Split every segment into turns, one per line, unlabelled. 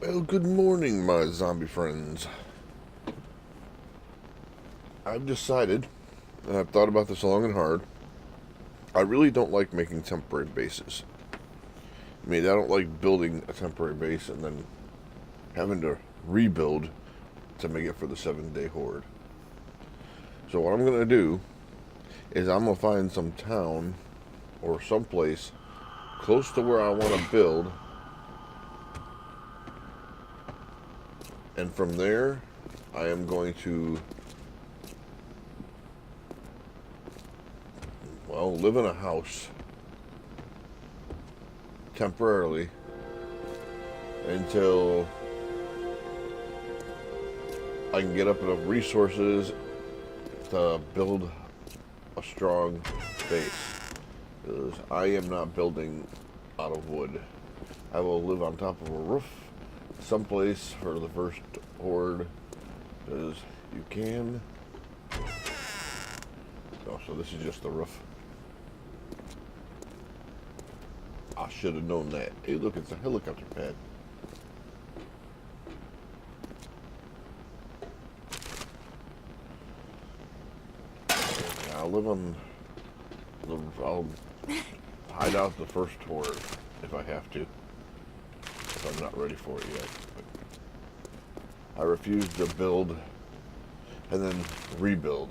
Well, good morning, my zombie friends. I've decided, and I've thought about this long and hard, I really don't like making temporary bases. I mean, I don't like building a temporary base and then having to rebuild to make it for the 7 day horde. So what I'm going to do is I'm going to find some town or someplace close to where I want to build, and from there I am going to, well, live in a house temporarily until I can get up enough resources to build a strong base. Because I am not building out of wood. I will live on top of a roof someplace for the first horde. Because you can. Oh, so this is just the roof. I should have known that. Hey, look, it's a helicopter pad. I'll live on the. I'll hide out the first horde if I have to. If I'm not ready for it yet. But I refuse to build and then rebuild.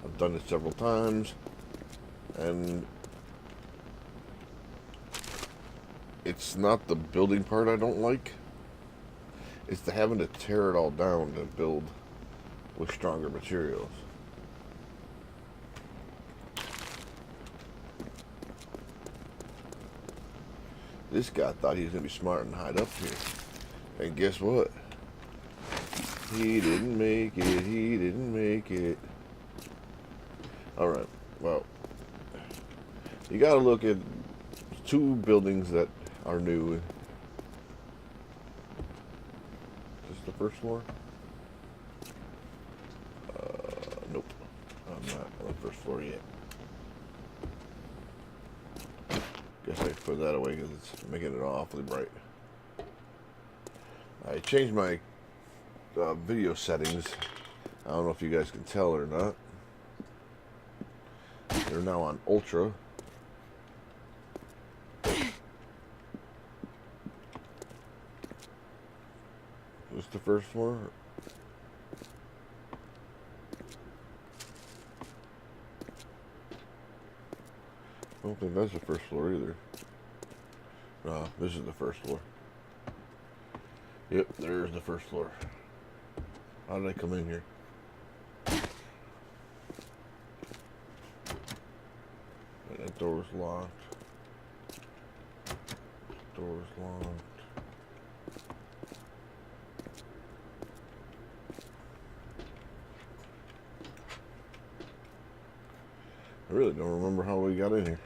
I've done it several times, and it's not the building part I don't like. It's the having to tear it all down to build with stronger materials. This guy thought he was going to be smart and hide up here. And guess what? He didn't make it. He didn't make it. Alright, well, you got to look at two buildings that are new. Is this the first floor? Nope. I'm not on the first floor yet. Guess I put that away because it's making it awfully bright. I changed my video settings. I don't know if you guys can tell or not. They're now on Ultra. Is this the first floor? I don't think that's the first floor either. No, this is the first floor. Yep, there's the first floor. How did I come in here? That door's locked. Door's locked. I really don't remember how we got in here.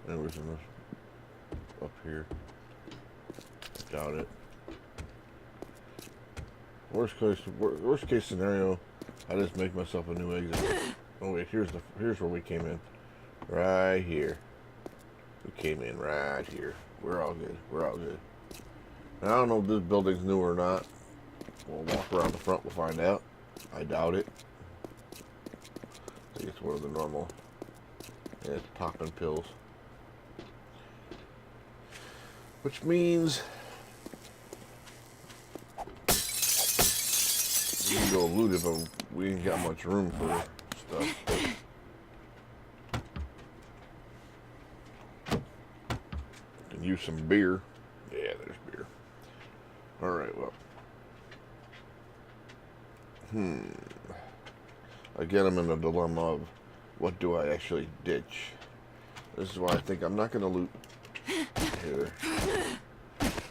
It was in up here. Doubt it. Worst case scenario, I just make myself a new exit. Oh wait, here's where we came in. Right here. We came in right here. We're all good. We're all good. Now, I don't know if this building's new or not. We'll walk around the front. We'll find out. I doubt it. I think it's one of the normal. Yeah, it's popping pills. Which means we can go loot it, but we ain't got much room for stuff. Can use some beer. Yeah, there's beer. Alright, well. Again, I'm in a dilemma of what do I actually ditch. This is why I think I'm not going to loot here.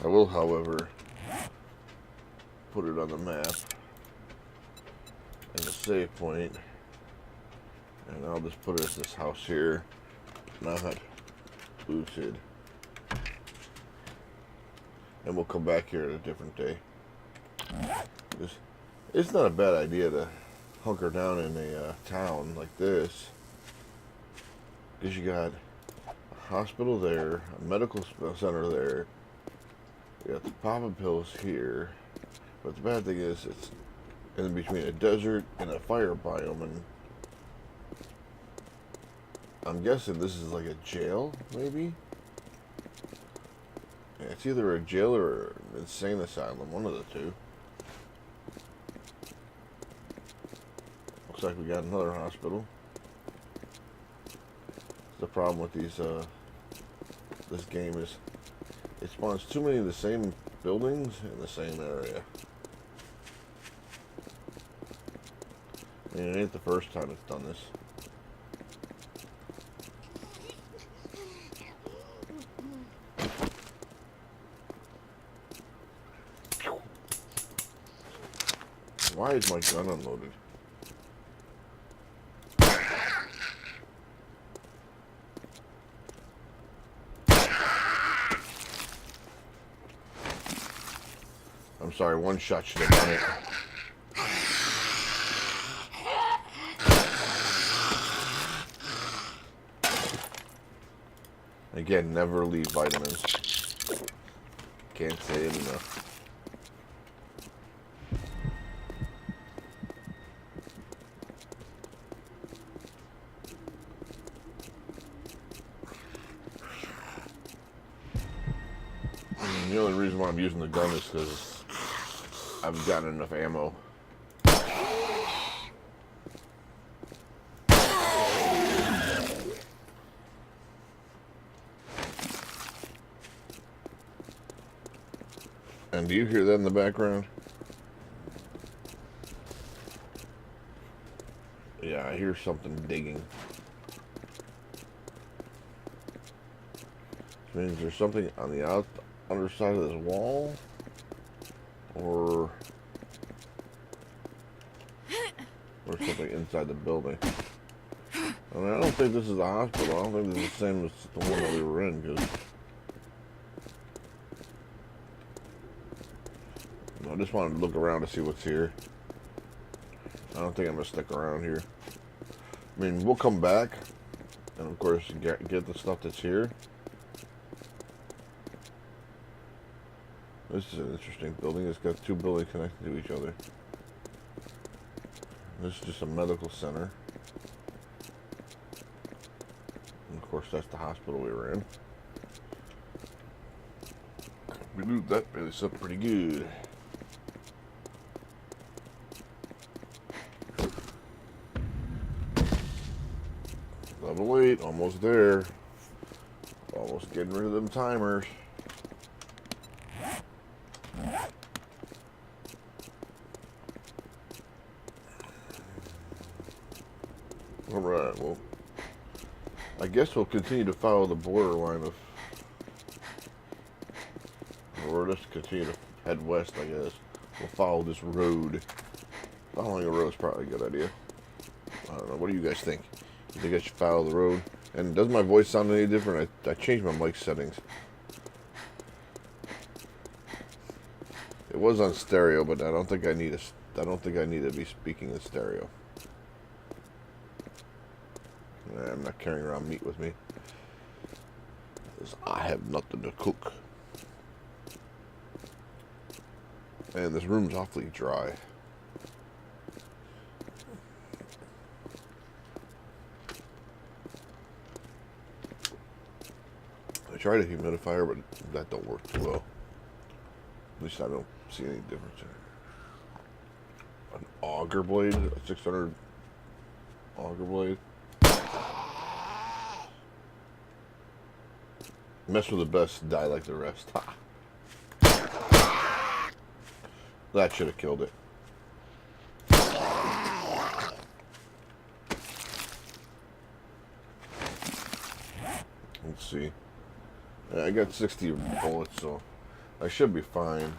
I will, however, put it on the map and a save point, and I'll just put it as this house here, not looted, and we'll come back here at a different day. It's not a bad idea to hunker down in a town like this, because you got a hospital there, a medical center there. We got the pop-up pills here. But the bad thing is, it's in between a desert and a fire biome, and I'm guessing this is like a jail, maybe? Yeah, it's either a jail or an insane asylum, one of the two. Looks like we got another hospital. The problem with these, this game is it spawns too many of the same buildings in the same area. I mean, it ain't the first time it's done this. Why is my gun unloaded? I'm sorry, one shot should have done it. Again, never leave vitamins. Can't say it enough. The only reason why I'm using the gun is because I've gotten enough ammo. And do you hear that in the background? Yeah, I hear something digging. Which means there's something on the underside of this wall, or something inside the building. I mean, I don't think this is a hospital. I don't think this is the same as the one that we were in, because I just wanted to look around to see what's here. I don't think I'm gonna stick around here. I mean, we'll come back and of course get the stuff that's here. This is an interesting building. It's got two buildings connected to each other. This is just a medical center. And of course, that's the hospital we were in. We moved that place up pretty good. Level 8, almost there. Almost getting rid of them timers. Alright, well, I guess we'll continue to follow the borderline of, or just continue to head west, I guess. We'll follow this road. Following a road is probably a good idea. I don't know, what do you guys think? You think I should follow the road? And does my voice sound any different? I changed my mic settings. It was on stereo, but I don't think I need to be speaking in stereo. I'm not carrying around meat with me, because I have nothing to cook. And this room's awfully dry. I tried a humidifier, but that don't work too well. At least I don't see any difference in it. An auger blade, a 600 auger blade. Mess with the best, die like the rest. Ha. That should have killed it. Let's see. I got 60 bullets, so I should be fine.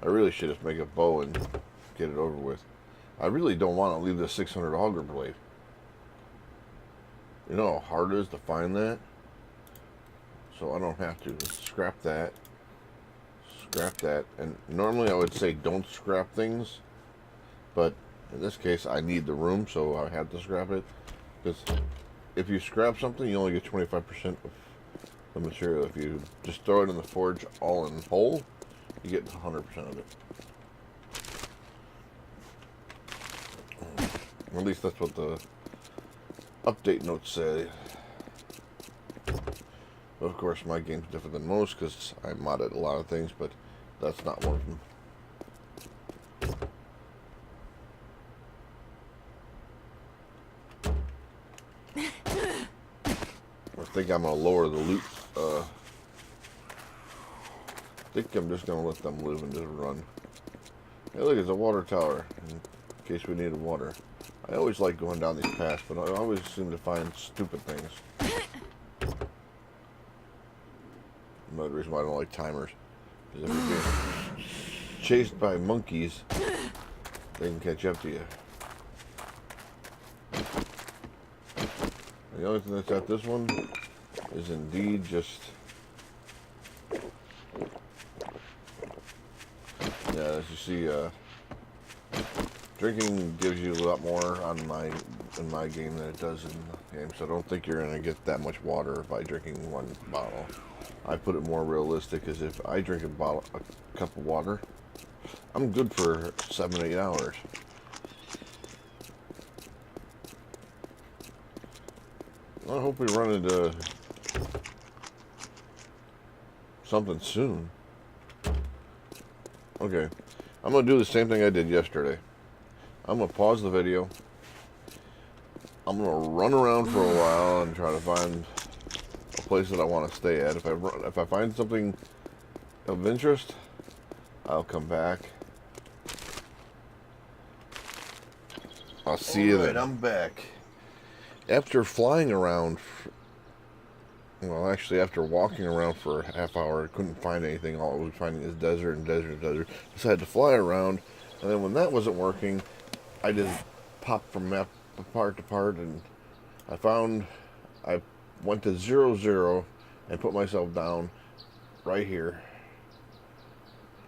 I really should just make a bow and get it over with. I really don't want to leave the 600 auger blade. You know how hard it is to find that? So I don't have to. Just scrap that. Scrap that. And normally I would say don't scrap things. But in this case I need the room, so I have to scrap it. Because if you scrap something, you only get 25% of the material. If you just throw it in the forge all in whole, you get 100% of it. At least that's what the update notes say. Of course, my game's different than most because I modded a lot of things, but that's not one of them. I think I'm going to lower the loot. I think I'm just going to let them live and just run. Hey, look, it's a water tower in case we needed water. I always like going down these paths, but I always seem to find stupid things. Another reason why I don't like timers is if you're being chased by monkeys, they can catch up to you. The only thing that's at this one is indeed just, yeah, as you see, drinking gives you a lot more in my game than it does in the game, so I don't think you're going to get that much water by drinking one bottle. I put it more realistic as if I drink a cup of water, I'm good for 7 to 8 hours. I hope we run into something soon. Okay, I'm going to do the same thing I did yesterday. I'm going to pause the video. I'm going to run around for a while and try to find a place that I want to stay at. If I find something of interest, I'll come back. I'll see you then. I'm back. After flying around, well, actually, after walking around for a half hour, I couldn't find anything. All I was finding is desert and desert and desert. Decided to fly around, and then when that wasn't working, I just popped from map part to part, and I went to 0, and put myself down right here.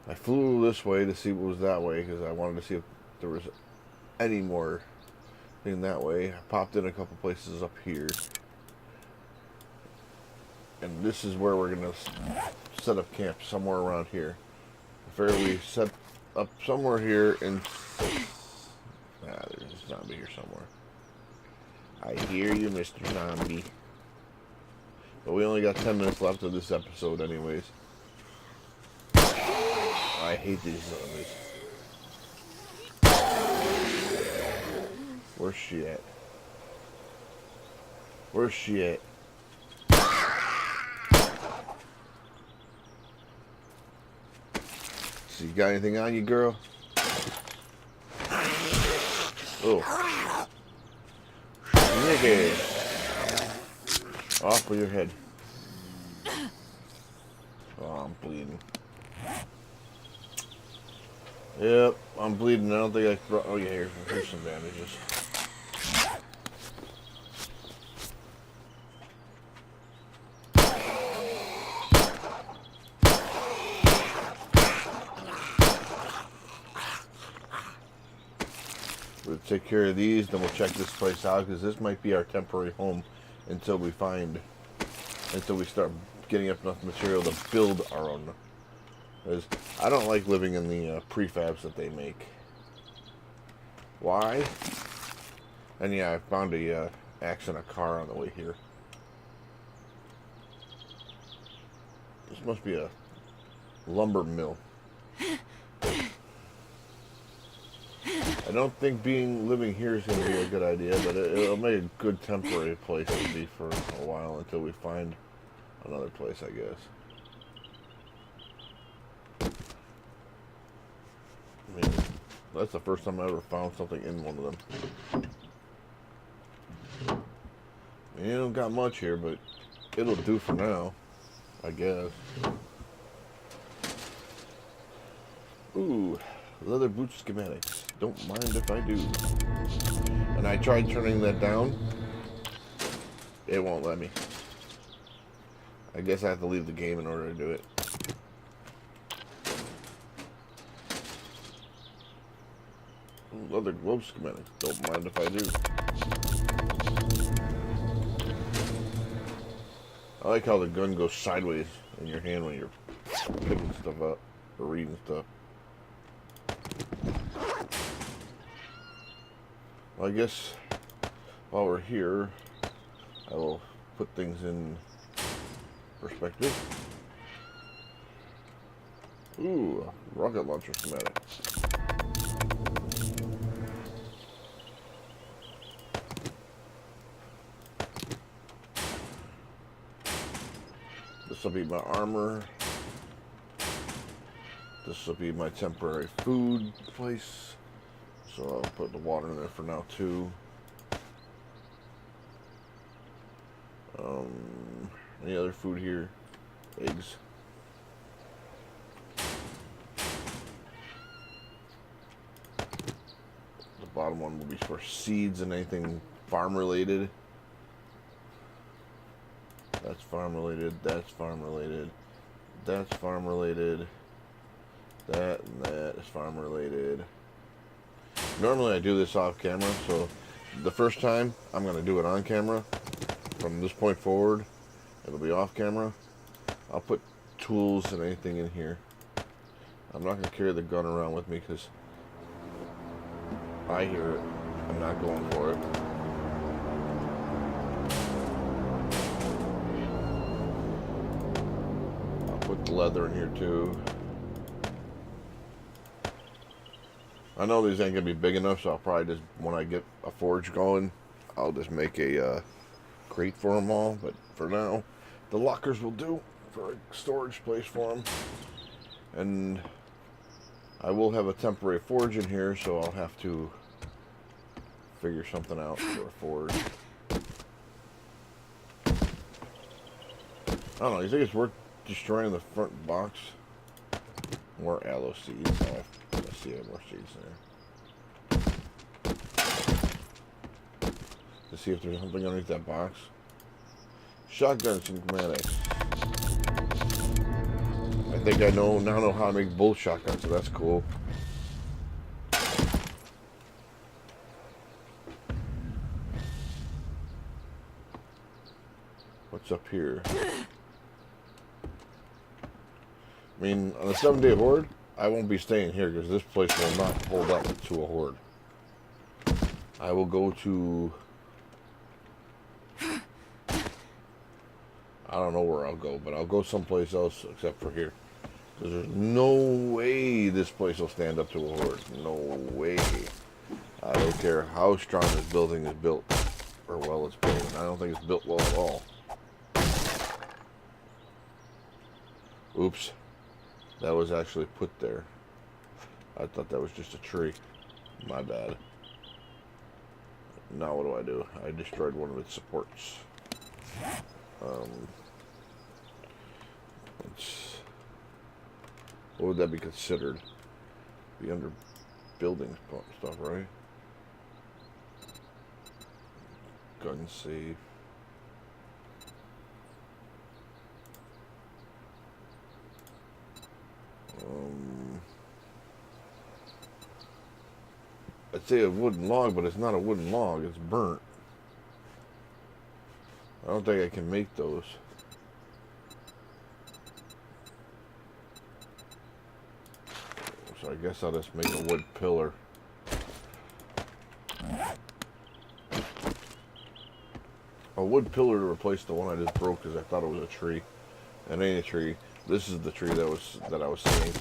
I flew this way to see what was that way, because I wanted to see if there was any more thing that way. I popped in a couple places up here. And this is where we're going to set up camp, somewhere around here. I figure we set up somewhere here and... there's a zombie here somewhere. I hear you, Mr. Zombie. But we only got 10 minutes left of this episode anyways. I hate these zombies. Where's she at? Where's she at? So you got anything on you, girl? Oh. Nigga. Off with your head. Oh, I'm bleeding. Yep, I'm bleeding. I don't think I brought... Oh, yeah, here's some bandages. We'll take care of these, then we'll check this place out, because this might be our temporary home until we start getting up enough material to build our own. Because I don't like living in the prefabs that they make. Why? And yeah, I found a axe in a car on the way here. This must be a lumber mill. I don't think living here is going to be a good idea, but it'll make a good temporary place to be for a while until we find another place, I guess. I mean, that's the first time I ever found something in one of them. You don't got much here, but it'll do for now, I guess. Ooh, leather boot schematics. Don't mind if I do. And I tried turning that down. It won't let me. I guess I have to leave the game in order to do it. Ooh, leather glove schematics. Don't mind if I do. I like how the gun goes sideways in your hand when you're picking stuff up or reading stuff. Well, I guess while we're here, I will put things in perspective. Ooh, rocket launcher schematic. This will be my armor. This will be my temporary food place. So I'll put the water in there for now too. Any other food here? Eggs. The bottom one will be for seeds and anything farm related. That's farm related. That's farm related. That's farm related. That and that is farm related. Normally I do this off camera, so the first time I'm going to do it on camera. From this point forward, it'll be off camera. I'll put tools and anything in here. I'm not going to carry the gun around with me because I hear it. I'm not going for it. I'll put the leather in here too. I know these ain't going to be big enough, so I'll probably just, when I get a forge going, I'll just make a crate for them all. But for now, the lockers will do for a storage place for them. And I will have a temporary forge in here, so I'll have to figure something out for a forge. I don't know, you think it's worth destroying the front box? More aloe seeds. Oh, I see I have more seeds there. Let's see if there's something underneath that box. Shotgun schematics. I think I now know how to make both shotguns, so that's cool. What's up here? I mean, on a 7-day horde, I won't be staying here because this place will not hold up to a horde. I will go to... I don't know where I'll go, but I'll go someplace else except for here. Because there's no way this place will stand up to a horde. No way. I don't care how strong this building is built, or well it's built. I don't think it's built well at all. Oops. That was actually put there. I thought that was just a tree. My bad. Now what do? I destroyed one of its supports. What would that be considered? Be under building stuff, right? Gun safe. I'd say a wooden log, but it's not a wooden log, it's burnt. I don't think I can make those. So I guess I'll just make a wood pillar. A wood pillar to replace the one I just broke because I thought it was a tree. It ain't a tree. This is the tree that I was seeing.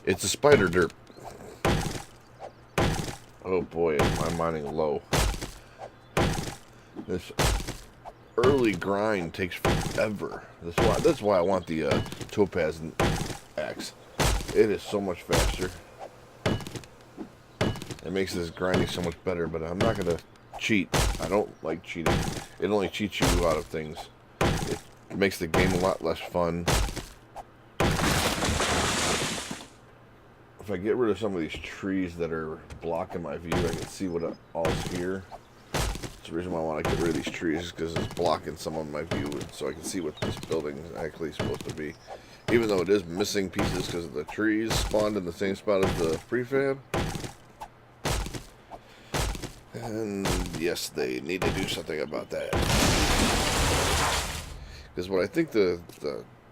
It's a spider derp. Oh boy, is my mining low. This early grind takes forever. That's why I want the topaz axe. It is so much faster. It makes this grinding so much better, but I'm not gonna cheat. I don't like cheating. It only cheats you out of things. It makes the game a lot less fun. If I get rid of some of these trees that are blocking my view, I can see what all's here. That's the reason why I want to get rid of these trees, because it's blocking some of my view, so I can see what this building is actually supposed to be. Even though it is missing pieces because the trees spawned in the same spot as the prefab. And yes, they need to do something about that. Because what I think the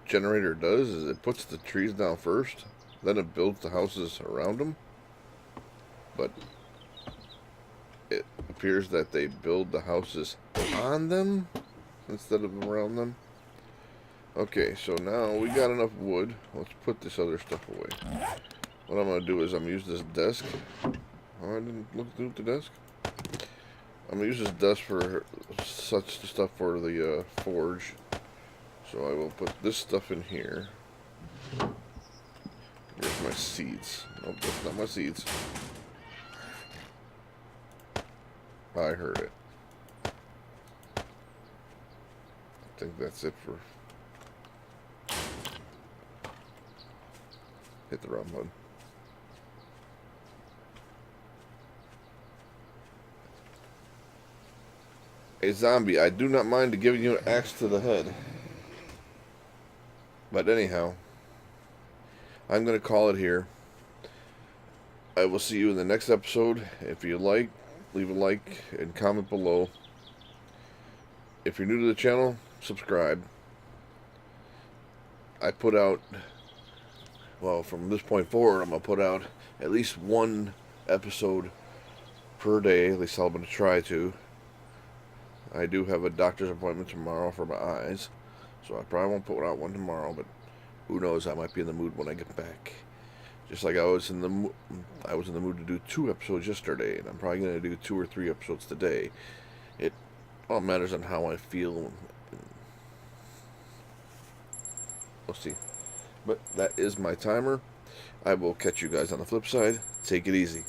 generator does is it puts the trees down first, then it builds the houses around them. But it appears that they build the houses on them instead of around them. Okay, so now we got enough wood. Let's put this other stuff away. What I'm going to do is I'm going to use this desk. Oh, I didn't look through the desk. I'm going to use this desk for such stuff for the forge. So I will put this stuff in here. Here's my seeds. Nope, that's not my seeds. I heard it. I think that's it for... Hit the wrong button. A zombie, I do not mind giving you an axe to the head. But anyhow, I'm going to call it here. I will see you in the next episode. If you like, leave a like and comment below. If you're new to the channel, subscribe. I put out, well, from this point forward, I'm going to put out at least one episode per day. At least I'm going to try to. I do have a doctor's appointment tomorrow for my eyes, so I probably won't put out one tomorrow, but who knows, I might be in the mood when I get back. Just like I was in the mood to do 2 episodes yesterday, and I'm probably going to do 2 or 3 episodes today. It all matters on how I feel. We'll see. But that is my timer. I will catch you guys on the flip side. Take it easy.